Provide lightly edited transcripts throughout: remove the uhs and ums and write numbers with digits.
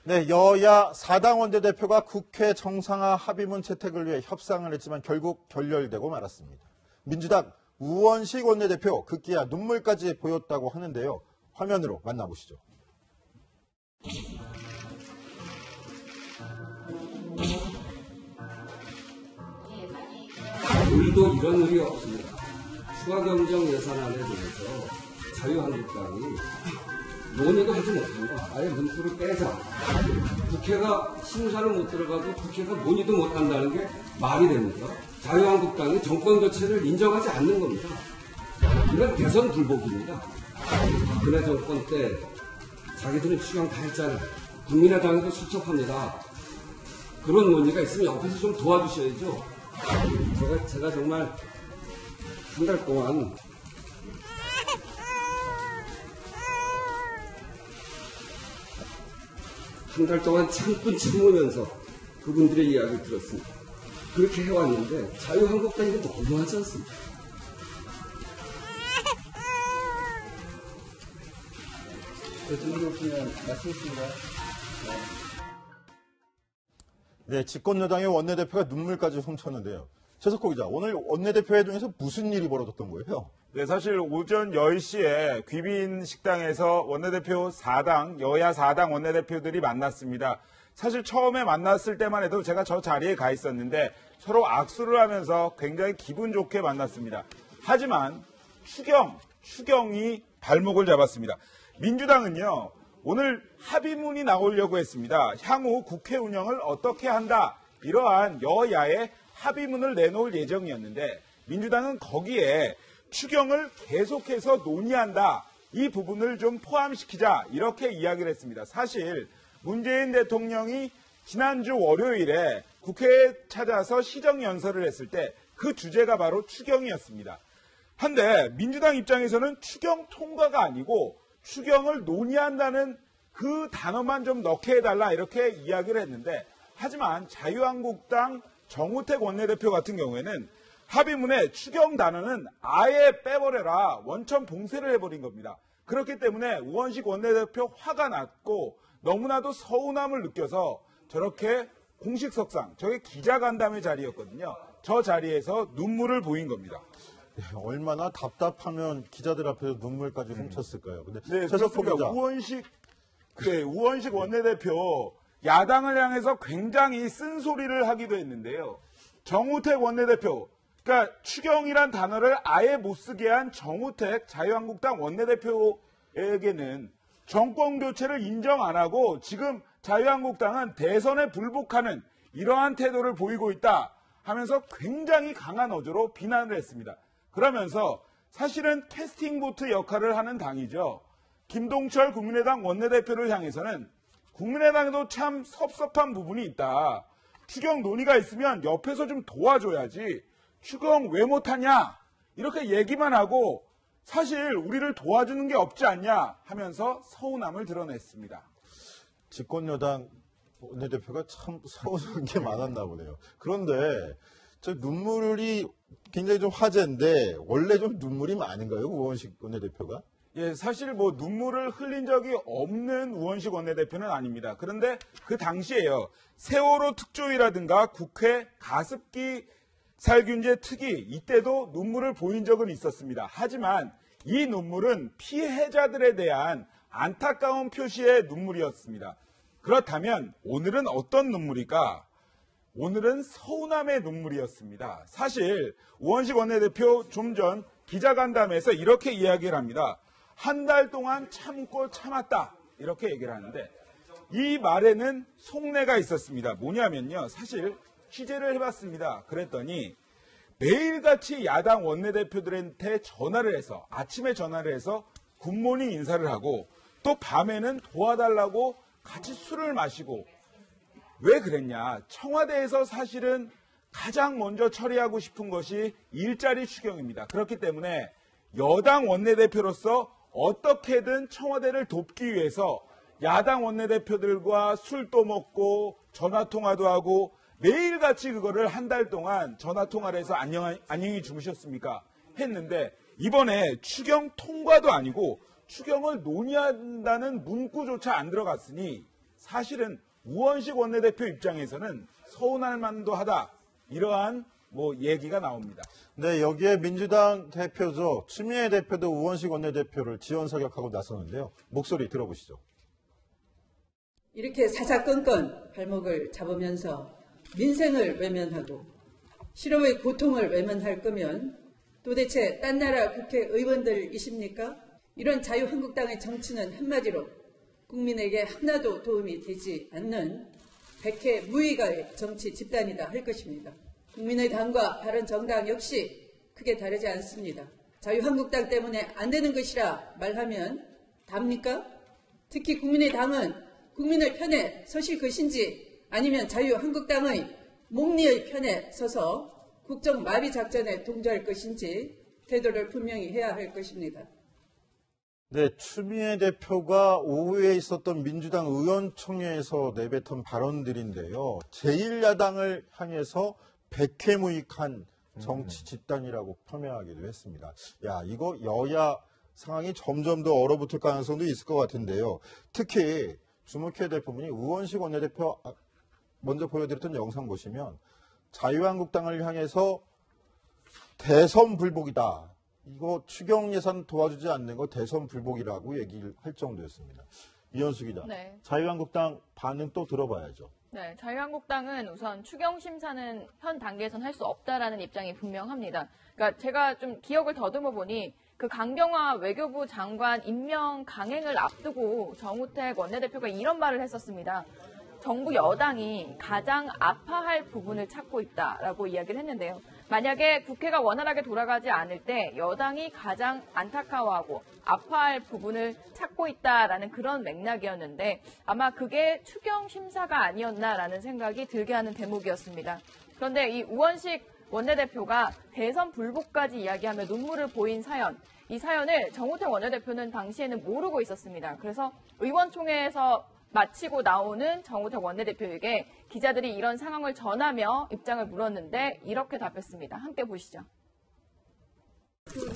네, 여야 4당 원내대표가 국회 정상화 합의문 채택을 위해 협상을 했지만 결국 결렬되고 말았습니다. 민주당 우원식 원내대표 급기야 눈물까지 보였다고 하는데요. 화면으로 만나보시죠. 우리도 이런 일이 없습니다. 추가경정 예산안에 대해서 자유한국당이 논의도 하지 못한다. 아예 문구를 빼자. 국회가 심사를 못 들어가고 국회가 논의도 못한다는 게 말이 됩니까? 자유한국당이 정권 교체를 인정하지 않는 겁니다. 이건 대선 불복입니다. 박근혜 정권 때 자기들은 추경 다 했잖아요. 국민의당에도 수첩합니다. 그런 논의가 있으면 옆에서 좀 도와주셔야죠. 제가 정말 한 달 동안 참고 참으면서 그분들의 이야기를 들었습니다. 그렇게 해왔는데 자유한국당이 너무하지 않습니까? 대통령 없으면 말씀했습니다. 네, 집권여당의 원내대표가 눈물까지 훔쳤는데요. 최석호 기자, 오늘 원내대표 회동에서 무슨 일이 벌어졌던 거예요? 네, 사실 오전 10시에 귀빈 식당에서 원내대표 4당, 여야 4당 원내대표들이 만났습니다. 사실 처음에 만났을 때만 해도 제가 저 자리에 가 있었는데 서로 악수를 하면서 굉장히 기분 좋게 만났습니다. 하지만 추경이 발목을 잡았습니다. 민주당은요, 오늘 합의문이 나오려고 했습니다. 향후 국회 운영을 어떻게 한다, 이러한 여야의 합의문을 내놓을 예정이었는데 민주당은 거기에 추경을 계속해서 논의한다, 이 부분을 좀 포함시키자, 이렇게 이야기를 했습니다. 사실 문재인 대통령이 지난주 월요일에 국회에 찾아서 시정연설을 했을 때 그 주제가 바로 추경이었습니다. 한데 민주당 입장에서는 추경 통과가 아니고 추경을 논의한다는 그 단어만 좀 넣게 해달라, 이렇게 이야기를 했는데, 하지만 자유한국당 정우택 원내대표 같은 경우에는 합의문에 추경 단어는 아예 빼버려라, 원천 봉쇄를 해버린 겁니다. 그렇기 때문에 우원식 원내대표 화가 났고 너무나도 서운함을 느껴서 저렇게 공식석상, 저게 기자간담회 자리였거든요. 저 자리에서 눈물을 보인 겁니다. 네, 얼마나 답답하면 기자들 앞에서 눈물까지 훔쳤을까요? 근데 네, 최석호 기자, 우원식 원내대표 야당을 향해서 굉장히 쓴소리를 하기도 했는데요. 정우택 원내대표, 그러니까 추경이란 단어를 아예 못 쓰게 한 정우택 자유한국당 원내대표에게는 정권 교체를 인정 안 하고 지금 자유한국당은 대선에 불복하는 이러한 태도를 보이고 있다 하면서 굉장히 강한 어조로 비난을 했습니다. 그러면서 사실은 캐스팅 보트 역할을 하는 당이죠. 김동철 국민의당 원내대표를 향해서는 국민의당에도 참 섭섭한 부분이 있다. 추경 논의가 있으면 옆에서 좀 도와줘야지. 추경 왜 못하냐? 이렇게 얘기만 하고 사실 우리를 도와주는 게 없지 않냐 하면서 서운함을 드러냈습니다. 집권여당 원내대표가 참 서운한 게 많았나 보네요. 그런데 저 눈물이 굉장히 좀 화제인데 원래 좀 눈물이 많은가요? 우원식 원내대표가? 예, 사실 뭐 눈물을 흘린 적이 없는 우원식 원내대표는 아닙니다. 그런데 그 당시에요, 세월호 특조위라든가 국회 가습기 살균제 특위, 이때도 눈물을 보인 적은 있었습니다. 하지만 이 눈물은 피해자들에 대한 안타까운 표시의 눈물이었습니다. 그렇다면 오늘은 어떤 눈물일까? 오늘은 서운함의 눈물이었습니다. 사실 우원식 원내대표 좀 전 기자간담회에서 이렇게 이야기를 합니다. 한 달 동안 참고 참았다, 이렇게 얘기를 하는데 이 말에는 속내가 있었습니다. 뭐냐면요, 사실 취재를 해봤습니다. 그랬더니 매일같이 야당 원내대표들한테 전화를 해서, 아침에 전화를 해서 굿모닝 인사를 하고 또 밤에는 도와달라고 같이 술을 마시고, 왜 그랬냐? 청와대에서 사실은 가장 먼저 처리하고 싶은 것이 일자리 추경입니다. 그렇기 때문에 여당 원내대표로서 어떻게든 청와대를 돕기 위해서 야당 원내대표들과 술도 먹고 전화통화도 하고 매일같이 그거를 한 달 동안 전화통화를 해서 안녕히 주무셨습니까? 했는데 이번에 추경 통과도 아니고 추경을 논의한다는 문구조차 안 들어갔으니 사실은 우원식 원내대표 입장에서는 서운할 만도 하다. 이러한 얘기가 나옵니다. 네, 여기에 민주당 대표죠. 추미애 대표도 우원식 원내대표를 지원 사격하고 나서는데요. 목소리 들어보시죠. 이렇게 사사건건 발목을 잡으면서 민생을 외면하고 실업의 고통을 외면할 거면 도대체 딴 나라 국회의원들이십니까? 이런 자유한국당의 정치는 한마디로 국민에게 하나도 도움이 되지 않는 백해 무의가의 정치 집단이다 할 것입니다. 국민의당과 바른정당 역시 크게 다르지 않습니다. 자유한국당 때문에 안 되는 것이라 말하면 답니까? 특히 국민의당은 국민의 편에 서실 것인지 아니면 자유한국당의 목리의 편에 서서 국정 마비 작전에 동조할 것인지 태도를 분명히 해야 할 것입니다. 네, 추미애 대표가 오후에 있었던 민주당 의원총회에서 내뱉은 발언들인데요. 제1야당을 향해서 백해무익한 정치 집단이라고 폄훼하기도 했습니다. 야, 이거 여야 상황이 점점 더 얼어붙을 가능성도 있을 것 같은데요. 특히 주목해야 될 부분이 우원식 원내대표 먼저 보여드렸던 영상 보시면 자유한국당을 향해서 대선 불복이다. 이거 추경 예산 도와주지 않는 거 대선 불복이라고 얘기를 할 정도였습니다. 이현수 기자, 네. 자유한국당 반응 또 들어봐야죠. 네, 자유한국당은 우선 추경 심사는 현 단계에선 할 수 없다라는 입장이 분명합니다. 그러니까 제가 좀 기억을 더듬어 보니 그 강경화 외교부 장관 임명 강행을 앞두고 정우택 원내대표가 이런 말을 했었습니다. 정부 여당이 가장 아파할 부분을 찾고 있다라고 이야기를 했는데요. 만약에 국회가 원활하게 돌아가지 않을 때 여당이 가장 안타까워하고 아파할 부분을 찾고 있다라는 그런 맥락이었는데 아마 그게 추경 심사가 아니었나라는 생각이 들게 하는 대목이었습니다. 그런데 이 우원식 원내대표가 대선 불복까지 이야기하며 눈물을 보인 사연, 이 사연을 정우택 원내대표는 당시에는 모르고 있었습니다. 그래서 의원총회에서 마치고 나오는 정우택 원내대표에게 기자들이 이런 상황을 전하며 입장을 물었는데 이렇게 답했습니다. 함께 보시죠.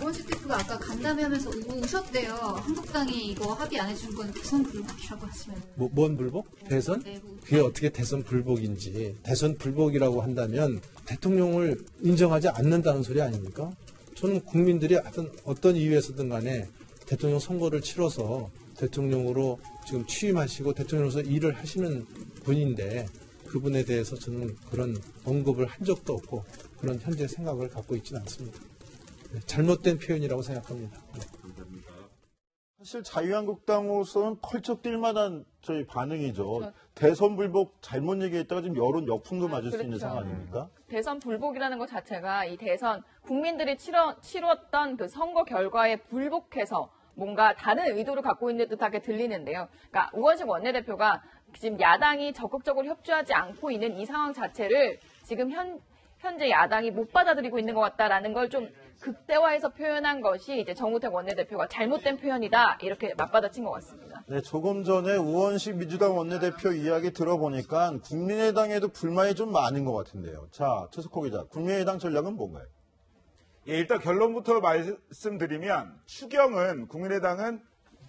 우원식 대표가 아까 간담회 하면서 우셨대요. 한국당이 이거 합의 안 해준 건 대선 불복이라고 하시면. 뭔 불복? 대선? 네, 그게 어떻게 대선 불복인지. 대선 불복이라고 한다면 대통령을 인정하지 않는다는 소리 아닙니까? 저는 국민들이 하여튼 어떤 이유에서든 간에 대통령 선거를 치러서 대통령으로 지금 취임하시고 대통령으로서 일을 하시는 분인데 그분에 대해서 저는 그런 언급을 한 적도 없고 그런 현재 생각을 갖고 있지는 않습니다. 잘못된 표현이라고 생각합니다. 사실 자유한국당으로서는 펄쩍 뛸 만한 저희 반응이죠. 대선 불복 잘못 얘기했다가 지금 여론 역풍도 맞을 수 있는 상황 아닙니까? 대선 불복이라는 것 자체가 이 대선 국민들이 치렀던 그 선거 결과에 불복해서 뭔가 다른 의도를 갖고 있는 듯하게 들리는데요. 그러니까 우원식 원내대표가 지금 야당이 적극적으로 협조하지 않고 있는 이 상황 자체를 지금 현재 야당이 못 받아들이고 있는 것 같다라는 걸 좀 극대화해서 표현한 것이 이제 정우택 원내대표가 잘못된 표현이다 이렇게 맞받아친 것 같습니다. 네, 조금 전에 우원식 민주당 원내대표 이야기 들어보니까 국민의당에도 불만이 좀 많은 것 같은데요. 자, 최석호 기자, 국민의당 전략은 뭔가요? 예, 일단 결론부터 말씀드리면 추경은 국민의당은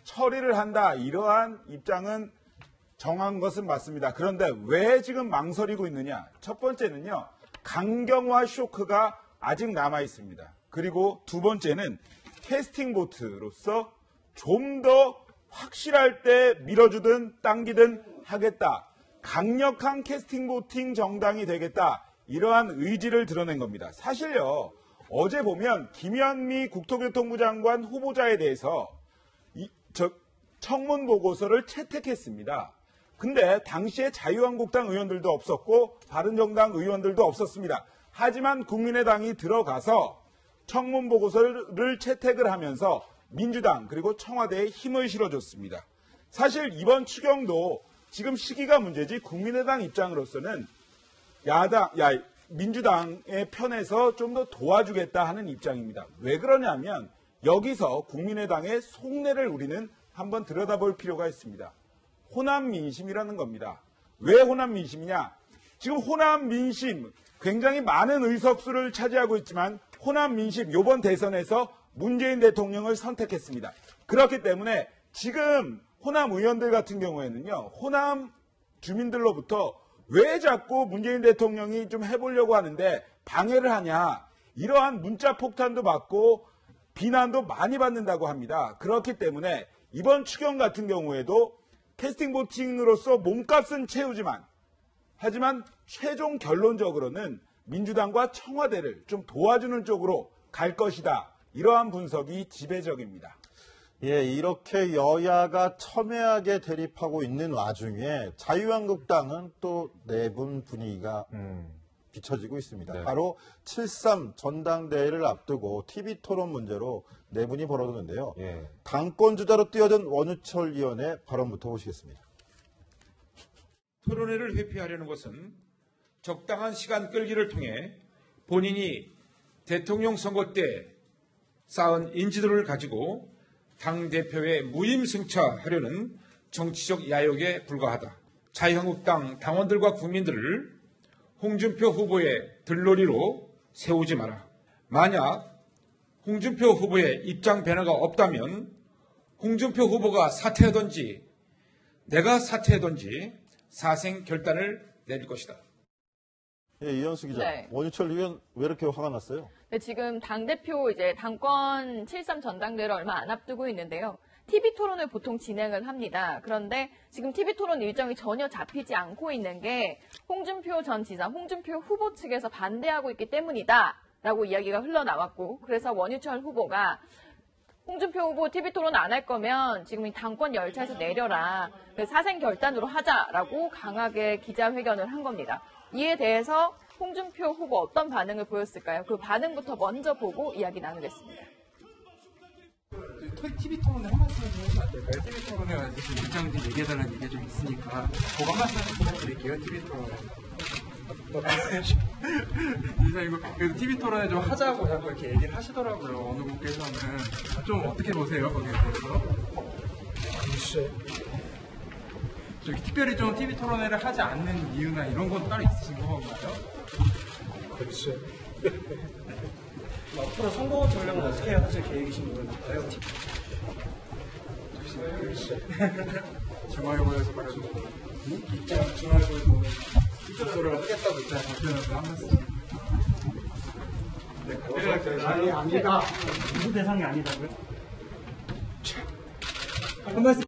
처리를 한다. 이러한 입장은 정한 것은 맞습니다. 그런데 왜 지금 망설이고 있느냐? 첫 번째는요. 강경화 쇼크가 아직 남아 있습니다. 그리고 두 번째는 캐스팅 보트로서 좀 더 확실할 때 밀어주든 당기든 하겠다. 강력한 캐스팅 보팅 정당이 되겠다. 이러한 의지를 드러낸 겁니다. 사실요. 어제 보면 김현미 국토교통부 장관 후보자에 대해서 청문 보고서를 채택했습니다. 근데 당시에 자유한국당 의원들도 없었고 바른정당 의원들도 없었습니다. 하지만 국민의당이 들어가서 청문 보고서를 채택을 하면서 민주당 그리고 청와대에 힘을 실어줬습니다. 사실 이번 추경도 지금 시기가 문제지 국민의당 입장으로서는 민주당의 편에서 좀 더 도와주겠다 하는 입장입니다. 왜 그러냐면 여기서 국민의당의 속내를 우리는 한번 들여다볼 필요가 있습니다. 호남 민심이라는 겁니다. 왜 호남 민심이냐? 지금 호남 민심 굉장히 많은 의석수를 차지하고 있지만 호남 민심 이번 대선에서 문재인 대통령을 선택했습니다. 그렇기 때문에 지금 호남 의원들 같은 경우에는요. 호남 주민들로부터 왜 자꾸 문재인 대통령이 좀 해보려고 하는데 방해를 하냐, 이러한 문자 폭탄도 받고 비난도 많이 받는다고 합니다. 그렇기 때문에 이번 추경 같은 경우에도 캐스팅 보팅으로서 몸값은 채우지만, 하지만 최종 결론적으로는 민주당과 청와대를 좀 도와주는 쪽으로 갈 것이다. 이러한 분석이 지배적입니다. 예, 이렇게 여야가 첨예하게 대립하고 있는 와중에 자유한국당은 또 내분 분위기가 비춰지고 있습니다. 네. 바로 7.3 전당대회를 앞두고 TV 토론 문제로 내분이 벌어졌는데요. 예. 당권 주자로 뛰어든 원유철 의원의 발언부터 보시겠습니다. 토론회를 회피하려는 것은 적당한 시간 끌기를 통해 본인이 대통령 선거 때 쌓은 인지도를 가지고 당대표에 무임승차하려는 정치적 야욕에 불과하다. 자유한국당 당원들과 국민들을 홍준표 후보의 들러리로 세우지 마라. 만약 홍준표 후보의 입장 변화가 없다면 홍준표 후보가 사퇴하든지 내가 사퇴하든지 사생 결단을 내릴 것이다. 예, 이현수 기자. 네. 원유철 의원 왜 이렇게 화가 났어요? 네, 지금 당대표 이제 당권 7.3 전당대회를 얼마 안 앞두고 있는데요. TV 토론을 보통 진행을 합니다. 그런데 지금 TV 토론 일정이 전혀 잡히지 않고 있는 게 홍준표 전 지사, 홍준표 후보 측에서 반대하고 있기 때문이다라고 이야기가 흘러나왔고, 그래서 원유철 후보가 홍준표 후보 TV 토론 안 할 거면 지금 이 당권 열차에서 내려라. 사생 결단으로 하자라고 강하게 기자회견을 한 겁니다. 이에 대해서 홍준표 후보 어떤 반응을 보였을까요? 그 반응부터 먼저 보고 이야기 나누겠습니다. TV 토론에 한 말씀 좀 해주시면 안 될까요? TV 토론에 가서 입장 좀 얘기해달라는 얘기가 좀 있으니까 그거 한 말씀 부탁드릴게요. TV 토론에. 이거 그래도 TV 토론에 좀 하자고 자꾸 이렇게 얘기를 하시더라고요. 어느 분께서는 좀 어떻게 보세요? 거기에 대해서? 글쎄. 저기 특별히 좀 TV 토론회를 하지 않는 이유나 이런 건 따로 있으신 건가요? 글쎄. 앞으로 선거 전략은 어떻게 하실 계획이신 건가요? 글쎄. 중앙일보에서 말해도 입장 중앙일보에서 입소를 하겠다고 입장 발표를 한 말씀. 대상이 아니다. 무슨 대상이 아니다고요? 한 말씀.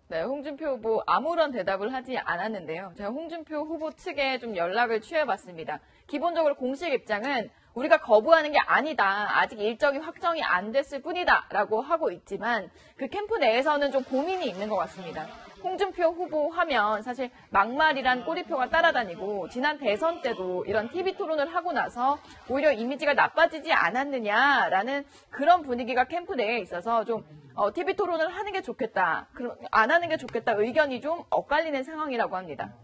네, 홍준표 후보 아무런 대답을 하지 않았는데요. 제가 홍준표 후보 측에 좀 연락을 취해봤습니다. 기본적으로 공식 입장은 우리가 거부하는 게 아니다. 아직 일정이 확정이 안 됐을 뿐이다. 라고 하고 있지만 그 캠프 내에서는 좀 고민이 있는 것 같습니다. 홍준표 후보 하면 사실 막말이란 꼬리표가 따라다니고 지난 대선 때도 이런 TV 토론을 하고 나서 오히려 이미지가 나빠지지 않았느냐라는 그런 분위기가 캠프 내에 있어서 좀 TV 토론을 하는 게 좋겠다, 안 하는 게 좋겠다 의견이 좀 엇갈리는 상황이라고 합니다.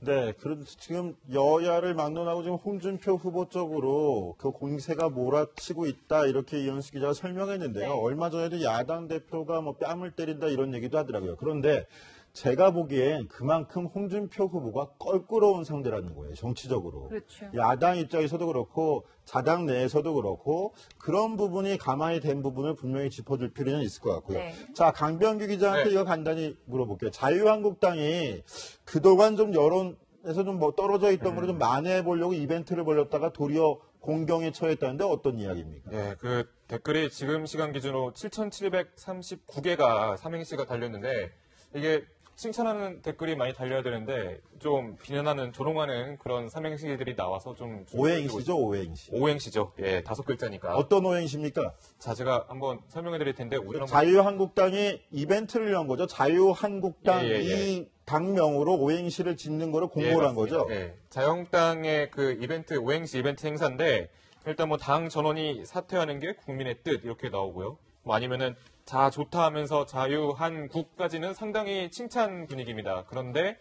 네, 지금 여야를 막론하고 지금 홍준표 후보 쪽으로 그 공세가 몰아치고 있다 이렇게 이현수 기자가 설명했는데요. 네. 얼마 전에도 야당 대표가 뭐 뺨을 때린다 이런 얘기도 하더라고요. 그런데 제가 보기엔 그만큼 홍준표 후보가 껄끄러운 상대라는 거예요, 정치적으로. 그렇죠. 야당 입장에서도 그렇고 자당 내에서도 그렇고 그런 부분이 가만히 된 부분을 분명히 짚어줄 필요는 있을 것 같고요. 네. 자, 강병규 기자한테 이거 간단히 물어볼게요. 자유한국당이 그동안 좀 여론에서 좀 뭐 떨어져 있던 거를 좀 만회해 보려고 이벤트를 벌였다가 도리어 공경에 처했다는데 어떤 이야기입니까? 예, 그 댓글이 지금 시간 기준으로 7,739개가 삼행시가 달렸는데 이게 칭찬하는 댓글이 많이 달려야 되는데 좀 비난하는 조롱하는 그런 삼행시들이 나와서 좀 오행시죠, 오행시. 오행시죠. 예, 5글자니까. 어떤 오행시입니까? 자, 제가 한번 설명해 드릴 텐데 자유한국당이 이벤트를 연 거죠. 자유한국당 예. 이 당명으로 오행시를 짓는 거를 공모를 한 거죠. 예. 자유한국당의 그 이벤트 오행시 이벤트 행사인데 일단 뭐 당 전원이 사퇴하는 게 국민의 뜻 이렇게 나오고요. 뭐 아니면은 자 좋다 하면서 자유한국까지는 상당히 칭찬 분위기입니다. 그런데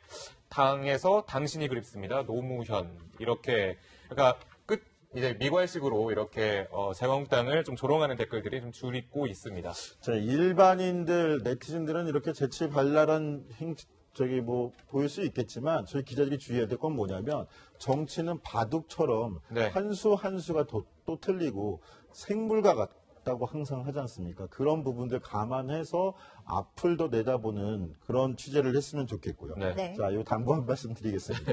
당에서 당신이 그립습니다. 노무현 이렇게 그러니까 이제 미괄식으로 이렇게 자유한국당을 좀 조롱하는 댓글들이 좀 줄이고 있습니다. 자, 일반인들 네티즌들은 이렇게 재치발랄한 보일 수 있겠지만 저희 기자들이 주의해야 될 건 뭐냐면 정치는 바둑처럼 네. 한 수 한 수가 또 틀리고 생물과 같다고 항상 하지 않습니까? 그런 부분들 감안해서 앞을 더 내다보는 그런 취재를 했으면 좋겠고요. 네. 네. 자, 요 당부 한 말씀 드리겠습니다.